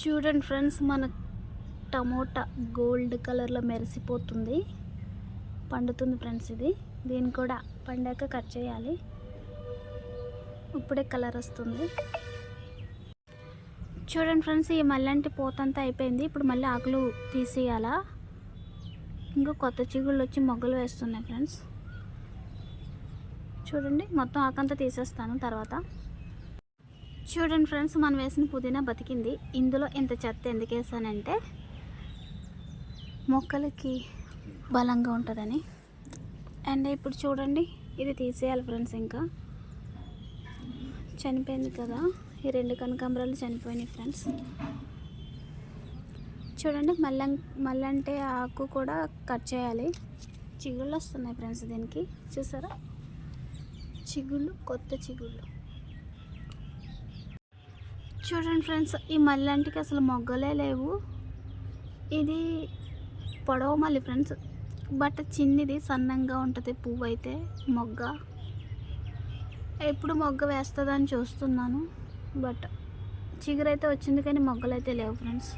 చూడండి ఫ్రెండ్స్, మన tomato gold కలర్లో మెరిసిపోతుంది, పండుతుంది ఫ్రెండ్స్. దీన్ని కూడా పండాక కట్ చేయాలి. ఇప్పుడే కలర్ వస్తుంది. చూడండి ఫ్రెండ్స్, ఈ మల్లంటి పోతంతా అయిపోయింది. ఇప్పుడు మళ్ళీ ఆకులు తీసేయాలా. ఇంకా కొత్త చిగుళ్ళు వచ్చి మొగ్గలు వేస్తున్నాయి ఫ్రెండ్స్. చూడండి, మొత్తం ఆకంతా తీసేస్తాను తర్వాత. చూడండి ఫ్రెండ్స్, మనం వేసిన పుదీనా బతికింది. ఇందులో ఇంత చెత్త ఎందుకు వేసానంటే మొక్కలకి బలంగా ఉంటుందని. అండ్ ఇప్పుడు చూడండి, ఇది తీసేయాలి ఫ్రెండ్స్. ఇంకా చనిపోయింది కదా, ఈ 2 కనకాంబరాలు చనిపోయినాయి ఫ్రెండ్స్. చూడండి, మల్లంటే ఆకు కూడా కట్ చేయాలి. చిగుళ్ళు వస్తున్నాయి ఫ్రెండ్స్ దీనికి, చూసారా? చిగుళ్ళు, కొత్త చిగుళ్ళు. చూడండి ఫ్రెండ్స్, ఈ మల్లంటికి అసలు మొగ్గలే లేవు. ఇది పొడవు మల్లి ఫ్రెండ్స్, బట్ చిన్నది, సన్నంగా ఉంటుంది పువ్వు అయితే. మొగ్గ ఎప్పుడు మొగ్గ వేస్తుందని చూస్తున్నాను, బట్ చిగురైతే వచ్చింది కానీ మొగ్గలు అయితే లేవు ఫ్రెండ్స్.